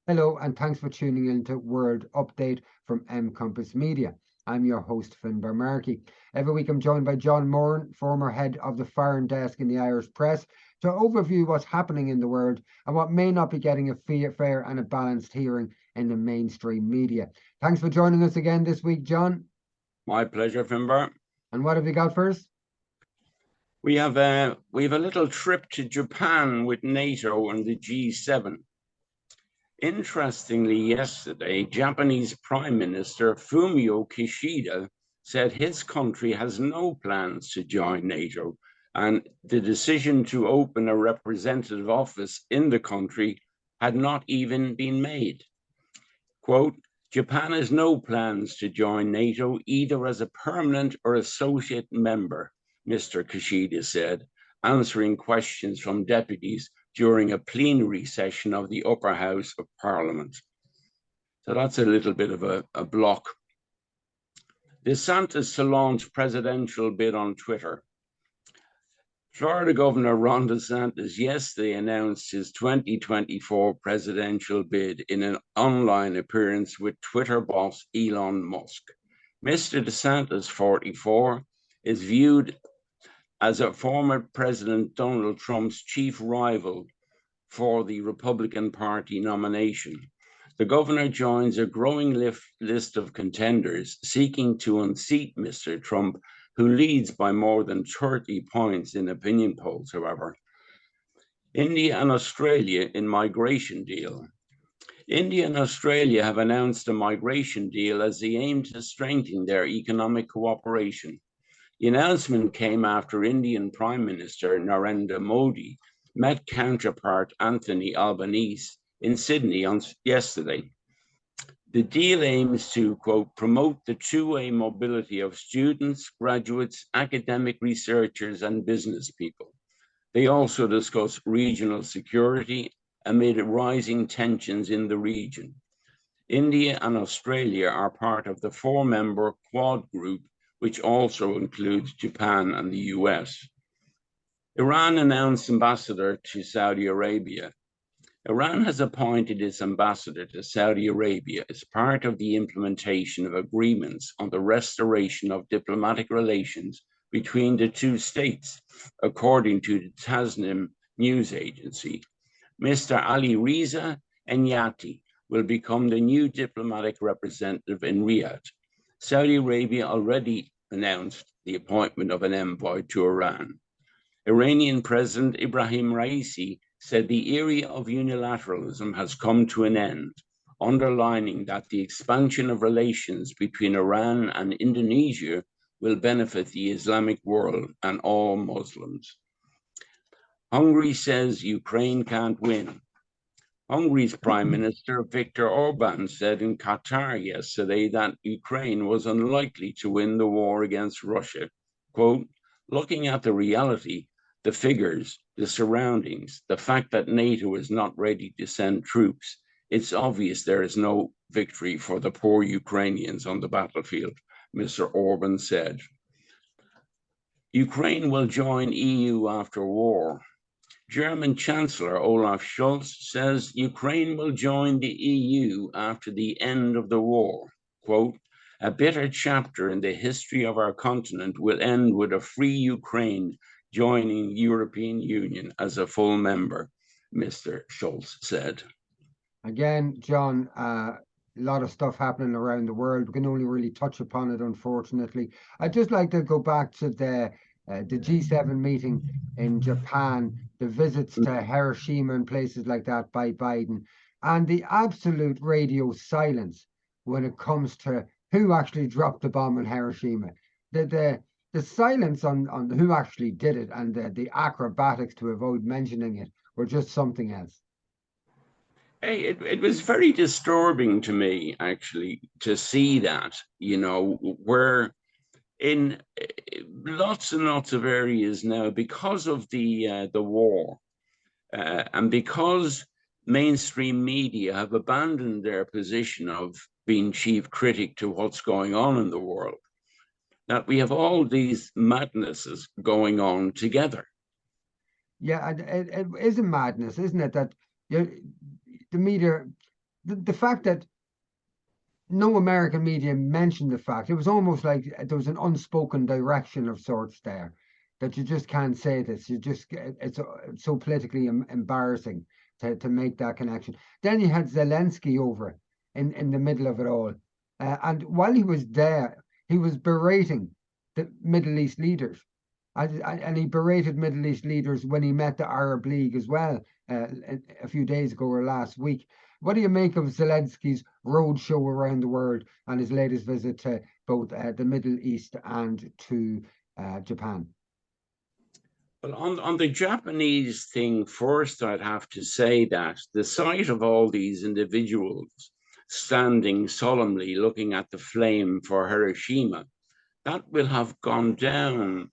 Hello, and thanks for tuning in to World Update from M Compass Media. I'm your host, Finbar Markey. Every week I'm joined by John Moran, former head of the foreign desk in the Irish press, to overview what's happening in the world and what may not be getting a fair and a balanced hearing in the mainstream media. Thanks for joining us again this week, John. My pleasure, Finbar. And what have you got first? We have a little trip to Japan with NATO and the G7. Interestingly, yesterday, Japanese Prime Minister Fumio Kishida said his country has no plans to join NATO, and the decision to open a representative office in the country had not even been made. Quote, Japan has no plans to join NATO either as a permanent or associate member, Mr. Kishida said, answering questions from deputies during a plenary session of the upper house of Parliament. So that's a little bit of a block. The Santis to launch presidential bid on Twitter. Florida Governor Ron DeSantis yesterday announced his 2024 presidential bid in an online appearance with Twitter boss Elon Musk. Mr. DeSantis, 44, is viewed as a former President Donald Trump's chief rival for the Republican Party nomination. The governor joins a growing list of contenders seeking to unseat Mr. Trump, who leads by more than 30 points in opinion polls, however. India and Australia in migration deal. India and Australia have announced a migration deal as they aim to strengthen their economic cooperation. The announcement came after Indian Prime Minister Narendra Modi met counterpart Anthony Albanese in Sydney yesterday. The deal aims to, quote, promote the two-way mobility of students, graduates, academic researchers, and business people. They also discuss regional security amid rising tensions in the region. India and Australia are part of the four-member Quad group, which also includes Japan and the US. Iran announced ambassador to Saudi Arabia. Iran has appointed its ambassador to Saudi Arabia as part of the implementation of agreements on the restoration of diplomatic relations between the two states, according to the Tasnim news agency. Mr. Ali Reza Enyati will become the new diplomatic representative in Riyadh. Saudi Arabia already announced the appointment of an envoy to Iran. Iranian President Ibrahim Raisi said the era of unilateralism has come to an end, underlining that the expansion of relations between Iran and Indonesia will benefit the Islamic world and all Muslims. Hungary says Ukraine can't win. Hungary's Prime Minister Viktor Orban said in Qatar yesterday that Ukraine was unlikely to win the war against Russia. Quote, looking at the reality, the figures, the surroundings, the fact that NATO is not ready to send troops, it's obvious there is no victory for the poor Ukrainians on the battlefield, Mr. Orban said. Ukraine will join EU after war. German Chancellor Olaf Scholz says Ukraine will join the EU after the end of the war. Quote, a bitter chapter in the history of our continent will end with a free Ukraine joining the European Union as a full member, Mr. Scholz said. Again, John, a lot of stuff happening around the world. We can only really touch upon it, unfortunately. I'd just like to go back to the G7 meeting in Japan, the visits to Hiroshima and places like that by Biden, and the absolute radio silence when it comes to who actually dropped the bomb in Hiroshima. The silence on who actually did it and the acrobatics to avoid mentioning it were just something else. Hey, it was very disturbing to me, actually, to see that, you know, where in lots and lots of areas now, because of the war, and because mainstream media have abandoned their position of being chief critic to what's going on in the world, that we have all these madnesses going on together. Yeah, and it is a madness, isn't it? That the media, the fact that no American media mentioned the fact, it was almost like there was an unspoken direction of sorts there, that you just can't say this. You just, it's so politically embarrassing to make that connection. Then you had Zelensky over in the middle of it all. And while he was there, he was berating the Middle East leaders. And he berated Middle East leaders when he met the Arab League as well, a few days ago or last week. What do you make of Zelensky's roadshow around the world and his latest visit to both the Middle East and to Japan? Well, on the Japanese thing, first, I'd have to say that the sight of all these individuals standing solemnly looking at the flame for Hiroshima, that will have gone down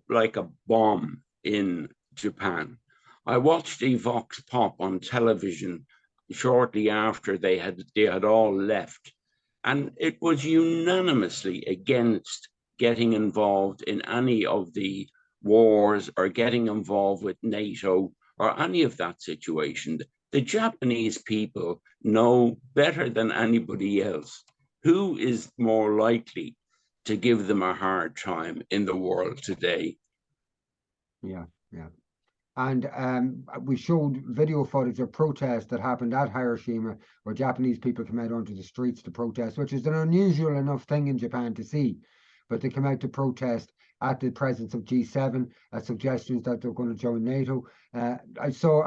like a bomb in Japan. I watched a vox pop on television shortly after they had all left, and it was unanimously against getting involved in any of the wars or getting involved with NATO or any of that situation. The Japanese people know better than anybody else who is more likely to give them a hard time in the world today. Yeah, yeah. And we showed video footage of protests that happened at Hiroshima, where Japanese people came out onto the streets to protest, which is an unusual enough thing in Japan to see. But they came out to protest at the presence of G7, suggestions that they're going to join NATO. I saw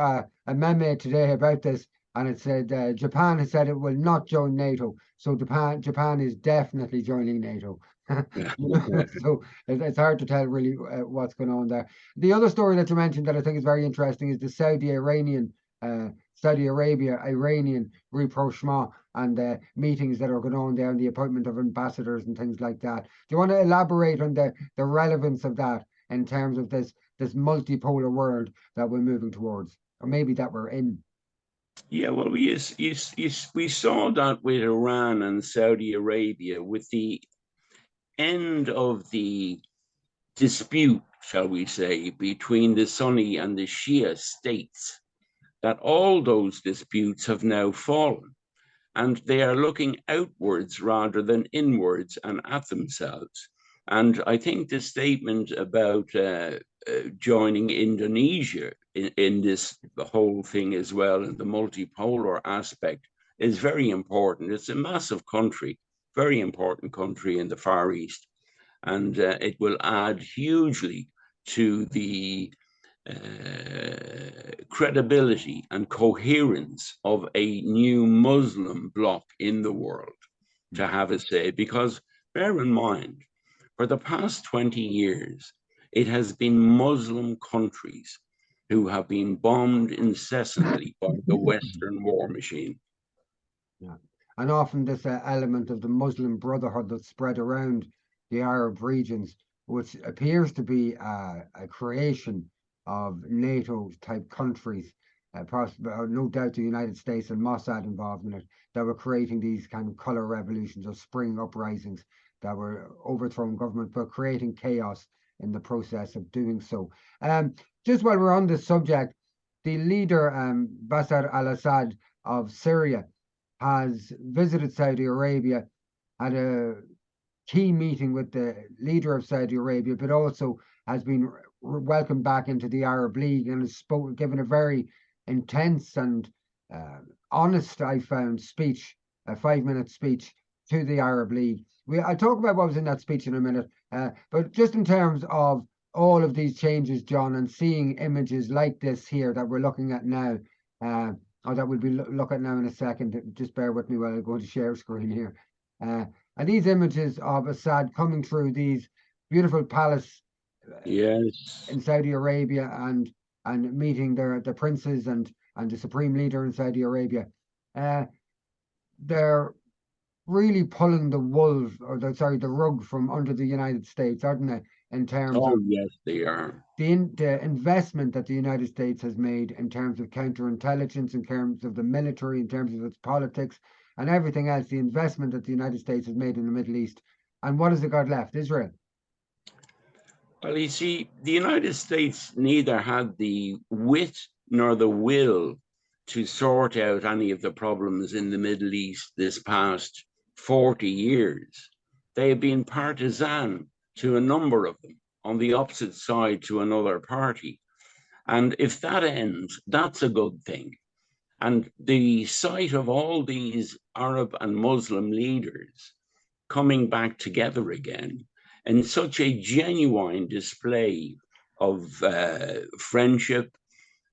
a meme today about this, and it said Japan has said it will not join NATO. So Japan is definitely joining NATO. So it's hard to tell really what's going on there. The other story that you mentioned that I think is very interesting is the Saudi Arabia-Iranian rapprochement and meetings that are going on there and the appointment of ambassadors and things like that. Do you want to elaborate on the relevance of that in terms of this multipolar world that we're moving towards, or maybe that we're in? Yeah, well, we saw that with Iran and Saudi Arabia, with the end of the dispute, shall we say, between the Sunni and the Shia states, that all those disputes have now fallen, and they are looking outwards rather than inwards and at themselves. And I think the statement about joining Indonesia in this whole thing as well, and the multipolar aspect, is very important. It's a massive country, very important country in the Far East, and it will add hugely to the credibility and coherence of a new Muslim bloc in the world to have a say. Because bear in mind, for the past 20 years, it has been Muslim countries who have been bombed incessantly by the Western war machine. Yeah, and often this element of the Muslim Brotherhood that's spread around the Arab regions, which appears to be a creation of NATO type countries, no doubt the United States and Mossad involved in it, that were creating these kind of color revolutions or spring uprisings that were overthrowing government, but creating chaos in the process of doing so. Just while we're on this subject, the leader, Bashar al-Assad of Syria, has visited Saudi Arabia, had a key meeting with the leader of Saudi Arabia, but also has been welcomed back into the Arab League and has given a very intense and honest, I found, speech, a 5-minute speech to the Arab League. I'll talk about what was in that speech in a minute, but just in terms of all of these changes, John, and seeing images like this here that we're looking at now, or that we'll be look at now in a second. Just bear with me while I go to share screen here. And these images of Assad coming through these beautiful palace yes, in Saudi Arabia and meeting the princes and the supreme leader in Saudi Arabia. They're really pulling the wool, or the rug from under the United States, aren't they? In terms of yes, they are. The investment that the United States has made in terms of counterintelligence, in terms of the military, in terms of its politics, and everything else, the investment that the United States has made in the Middle East. And what has it got left? Israel. Well, you see, the United States neither had the wit nor the will to sort out any of the problems in the Middle East this past 40 years. They have been partisan to a number of them, on the opposite side to another party. And if that ends, that's a good thing. And the sight of all these Arab and Muslim leaders coming back together again in such a genuine display of friendship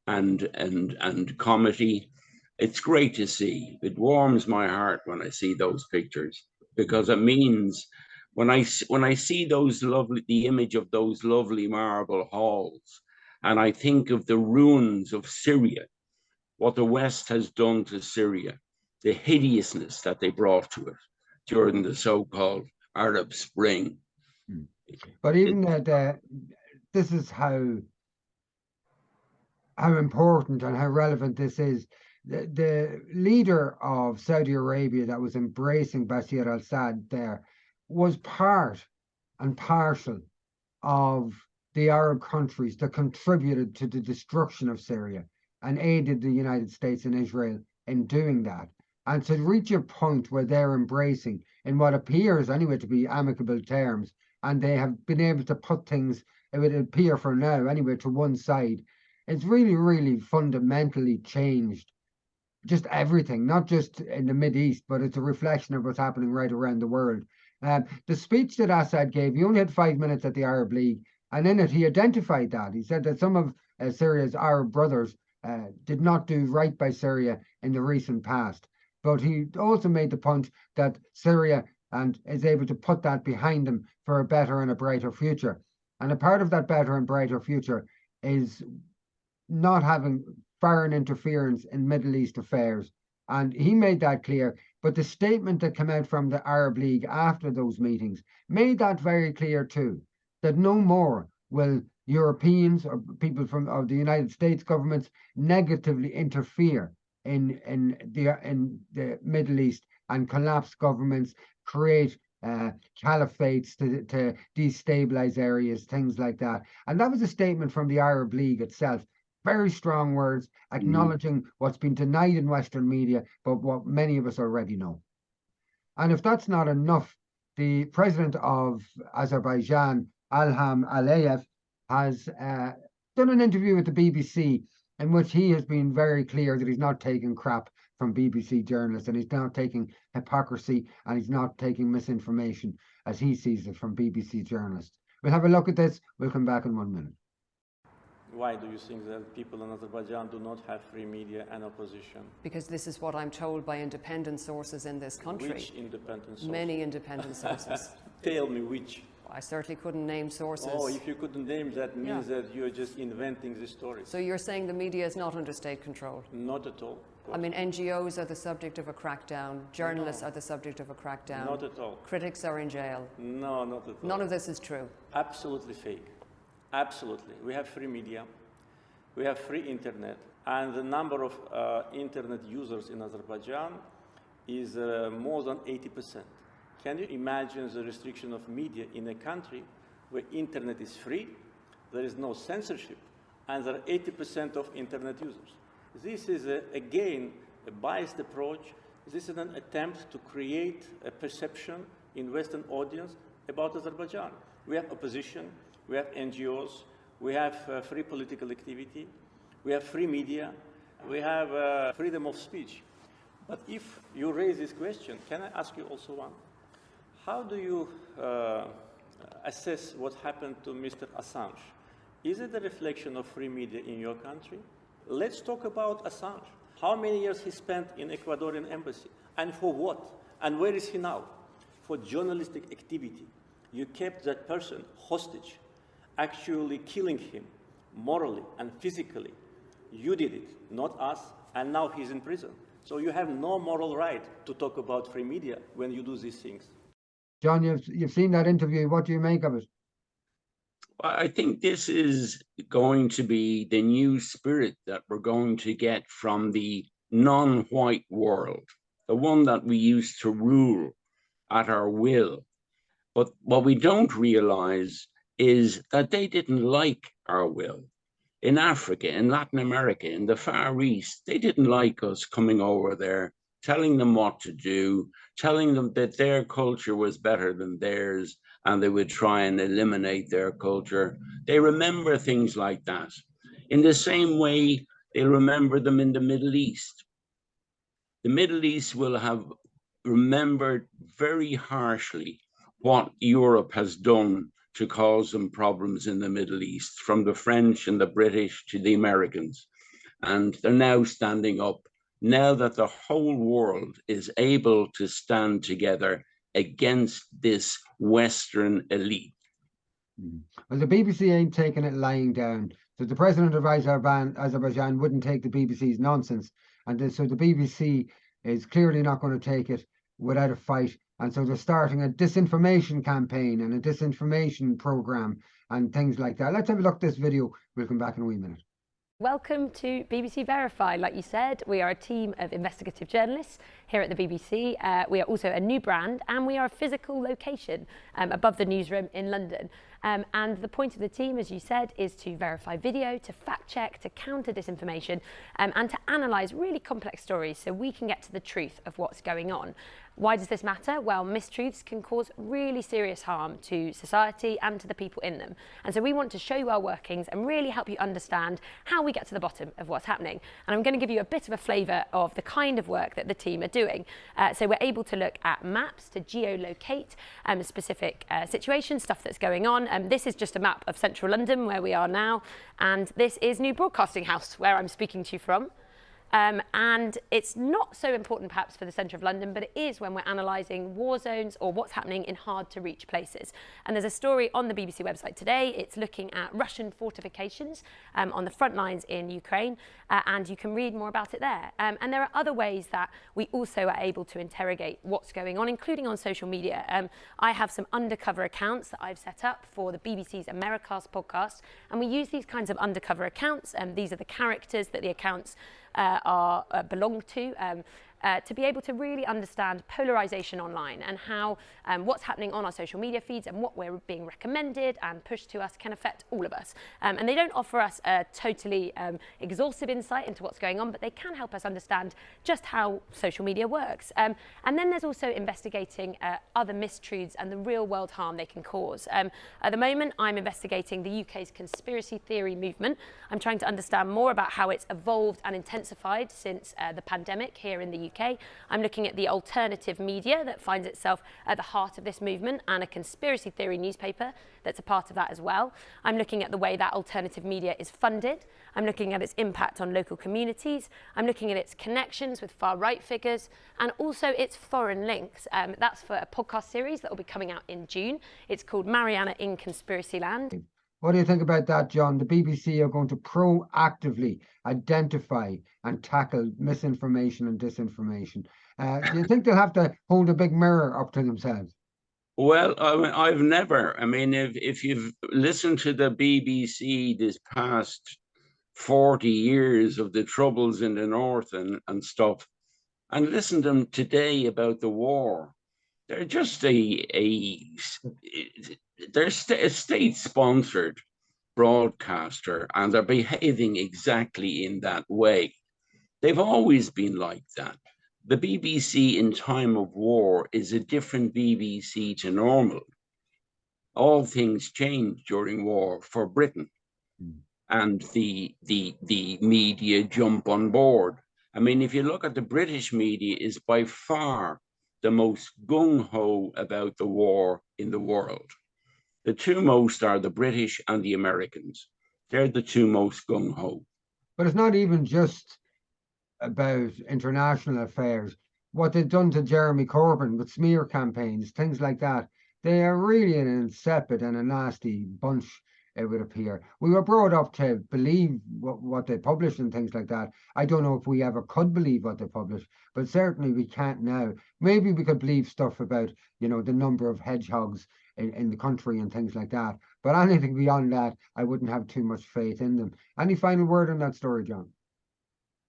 and comity, it's great to see. It warms my heart when I see those pictures, because it means when I see the image of those lovely marble halls, and I think of the ruins of Syria, what the West has done to Syria, the hideousness that they brought to it during the so-called Arab Spring. But even this is how important and how relevant this is. The leader of Saudi Arabia that was embracing Bashar al-Assad there was part and parcel of the Arab countries that contributed to the destruction of Syria and aided the United States and Israel in doing that. And to reach a point where they're embracing, in what appears anyway to be amicable terms, and they have been able to put things, it would appear for now anyway, to one side, it's really, really fundamentally changed just everything, not just in the Mideast, but it's a reflection of what's happening right around the world. The speech that Assad gave, he only had 5 minutes at the Arab League, and in it he identified that. He said that some of Syria's Arab brothers did not do right by Syria in the recent past. But he also made the point that Syria and is able to put that behind them for a better and a brighter future. And a part of that better and brighter future is not having foreign interference in Middle East affairs. And he made that clear. But the statement that came out from the Arab League after those meetings made that very clear too, that no more will Europeans or people of the United States governments negatively interfere in the Middle East and collapse governments, create caliphates to destabilize areas, things like that. And that was a statement from the Arab League itself. Very strong words, acknowledging what's been denied in Western media, but what many of us already know. And if that's not enough, the president of Azerbaijan, Ilham Aliyev, has done an interview with the BBC in which he has been very clear that he's not taking crap from BBC journalists, and he's not taking hypocrisy, and he's not taking misinformation as he sees it from BBC journalists. We'll have a look at this. We'll come back in 1 minute. Why do you think that people in Azerbaijan do not have free media and opposition? Because this is what I'm told by independent sources in this country. Which independent sources? Many independent sources. Tell me which. I certainly couldn't name sources. Oh, if you couldn't name, that means that you're just inventing the story. So you're saying the media is not under state control? Not at all. I mean, NGOs are the subject of a crackdown. Journalists are the subject of a crackdown. Not at all. Critics are in jail. No, not at all. None of this is true. Absolutely fake. Absolutely. We have free media. We have free internet. And the number of internet users in Azerbaijan is more than 80%. Can you imagine the restriction of media in a country where internet is free, there is no censorship, and there are 80% of internet users? This is, again, a biased approach. This is an attempt to create a perception in Western audience about Azerbaijan. We have opposition, we have NGOs, we have free political activity, we have free media, we have freedom of speech. But if you raise this question, can I ask you also one? How do you assess what happened to Mr. Assange? Is it a reflection of free media in your country? Let's talk about Assange. How many years he spent in Ecuadorian embassy? And for what? And where is he now? For journalistic activity. You kept that person hostage, actually killing him morally and physically. You did it, not us, and now he's in prison. So you have no moral right to talk about free media when you do these things. John, you've seen that interview. What do you make of it? I think this is going to be the new spirit that we're going to get from the non-white world, the one that we used to rule at our will. But what we don't realize is that they didn't like our will. in Africa, in Latin America, in the Far East. They didn't like us coming over there, telling them what to do, telling them that their culture was better than theirs, and they would try and eliminate their culture. They remember things like that. In the same way, they'll remember them in the Middle East. The Middle East will have remembered very harshly what Europe has done to cause them problems in the Middle East, from the French and the British to the Americans. And they're now standing up, now that the whole world is able to stand together against this Western elite. Well, the BBC ain't taking it lying down. So the president of Azerbaijan wouldn't take the BBC's nonsense. And so the BBC is clearly not going to take it without a fight. And so they're starting a disinformation campaign and a disinformation program and things like that. Let's have a look at this video. We'll come back in a wee minute. Welcome to BBC Verify. Like you said, we are a team of investigative journalists here at the BBC. We are also a new brand, and we are a physical location above the newsroom in London. And the point of the team, as you said, is to verify video, to fact check, to counter disinformation, and to analyse really complex stories so we can get to the truth of what's going on. Why does this matter? Well, mistruths can cause really serious harm to society and to the people in them. And so we want to show you our workings and really help you understand how we get to the bottom of what's happening. And I'm going to give you a bit of a flavour of the kind of work that the team are doing. So we're able to look at maps to geolocate specific situations, stuff that's going on. This is just a map of central London where we are now. And this is New Broadcasting House, where I'm speaking to you from. And it's not so important perhaps for the centre of London, but it is when we're analysing war zones or what's happening in hard to reach places. And there's a story on the BBC website today. It's looking at Russian fortifications on the front lines in Ukraine, and you can read more about it there. And there are other ways that we also are able to interrogate what's going on, including on social media. I have some undercover accounts that I've set up for the BBC's Americast podcast, and we use these kinds of undercover accounts, and these are the characters that the accounts belong to be able to really understand polarisation online and how what's happening on our social media feeds and what we're being recommended and pushed to us can affect all of us. And they don't offer us a totally exhaustive insight into what's going on, but they can help us understand just how social media works. And then there's also investigating other mistruths and the real world harm they can cause. At the moment, I'm investigating the UK's conspiracy theory movement. I'm trying to understand more about how it's evolved and intensified since the pandemic here in the UK. I'm looking at the alternative media that finds itself at the heart of this movement, and a conspiracy theory newspaper that's a part of that as well. I'm looking at the way that alternative media is funded. I'm looking at its impact on local communities. I'm looking at its connections with far-right figures and also its foreign links. That's for a podcast series that will be coming out in June. It's called Mariana in Conspiracy Land. What do you think about that, John? The BBC are going to proactively identify and tackle misinformation and disinformation. Do you think they'll have to hold a big mirror up to themselves? Well, I've never. I mean, if you've listened to the BBC this past 40 years of the troubles in the north and stuff, and listen to them today about the war, they're just they're a state-sponsored broadcaster, and they're behaving exactly in that way. They've always been like that. The BBC in time of war is a different BBC to normal. All things change during war for Britain, and the media jump on board. I mean, if you look at the British media, is by far the most gung-ho about the war in the world. The two most are the British and the Americans. They're the two most gung-ho. But it's not even just about international affairs. What they've done to Jeremy Corbyn with smear campaigns, things like that, they are really an insipid and a nasty bunch, it would appear. We were brought up to believe what they publish and things like that. I don't know if we ever could believe what they publish, but certainly we can't now. Maybe we could believe stuff about, you know, the number of hedgehogs in the country and things like that. But anything beyond that, I wouldn't have too much faith in them. Any final word on that story, John?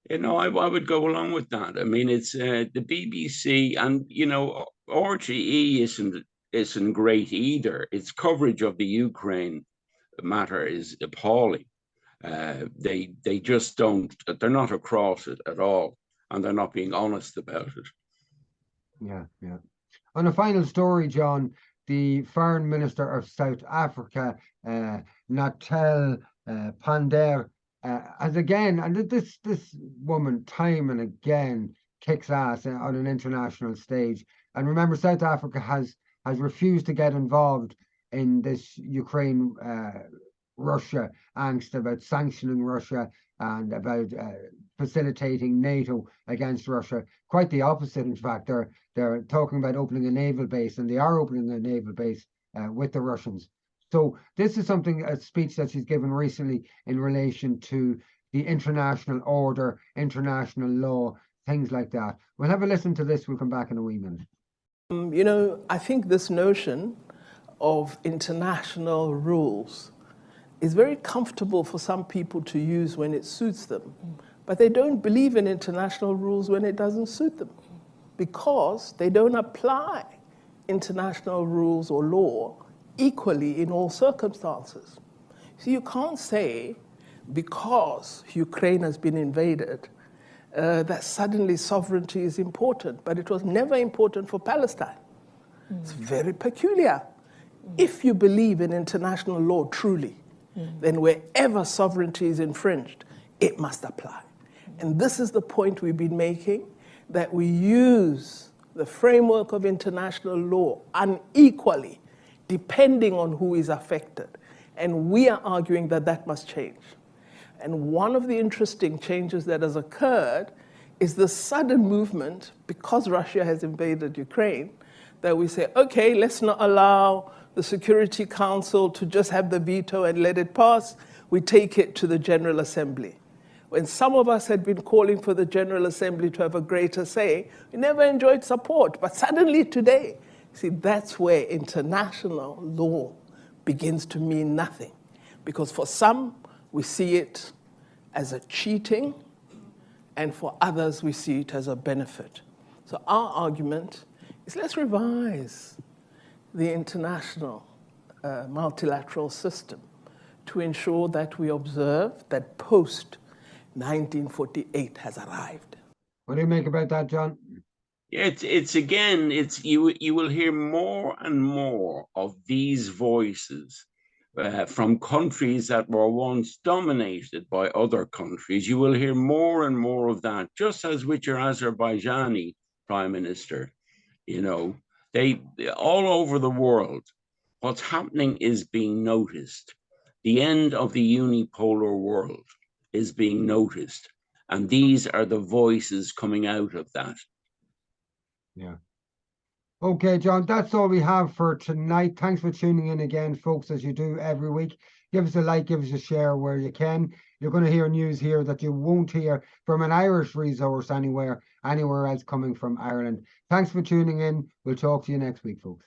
You know, I would go along with that. I mean, it's the BBC, and, you know, RTE isn't great either. Its coverage of the Ukraine matter is appalling. They just don't, they're not across it at all, and they're not being honest about it. Yeah, yeah. On a final story, John, the Foreign Minister of South Africa, Natal Pandor, has again, and this woman time and again kicks ass on an international stage. And remember, South Africa has refused to get involved in this Ukraine Russia angst about sanctioning Russia and about facilitating NATO against Russia. Quite the opposite, in fact. They're talking about opening a naval base, and they are opening a naval base with the Russians. So this is a speech that she's given recently in relation to the international order, international law, things like that. We'll have a listen to this. We'll come back in a wee minute. You know, I think this notion of international rules is very comfortable for some people to use when it suits them, but they don't believe in international rules when it doesn't suit them, because they don't apply international rules or law equally in all circumstances. So you can't say because Ukraine has been invaded that suddenly sovereignty is important, but it was never important for Palestine. It's very peculiar. If you believe in international law truly, then wherever sovereignty is infringed, it must apply. And this is the point we've been making, that we use the framework of international law unequally, depending on who is affected. And we are arguing that that must change. And one of the interesting changes that has occurred is the sudden movement, because Russia has invaded Ukraine, that we say, okay, let's not allow the Security Council to just have the veto and let it pass. We take it to the General Assembly. When some of us had been calling for the General Assembly to have a greater say, we never enjoyed support. But suddenly today, see, that's where international law begins to mean nothing. Because for some, we see it as a cheating, and for others, we see it as a benefit. So our argument is, let's revise the international multilateral system to ensure that we observe that post-1948 has arrived. What do you make about that, John? You will hear more and more of these voices from countries that were once dominated by other countries. You will hear more and more of that, just as with your Azerbaijani prime minister. You know, they all over the world, what's happening is being noticed. The end of the unipolar world is being noticed, and these are the voices coming out of that. Yeah. Okay, John, that's all we have for tonight. Thanks for tuning in again, folks, as you do every week. Give us a like, give us a share where you can. You're going to hear news here that you won't hear from an Irish resource anywhere else coming from Ireland. Thanks for tuning in. We'll talk to you next week, folks.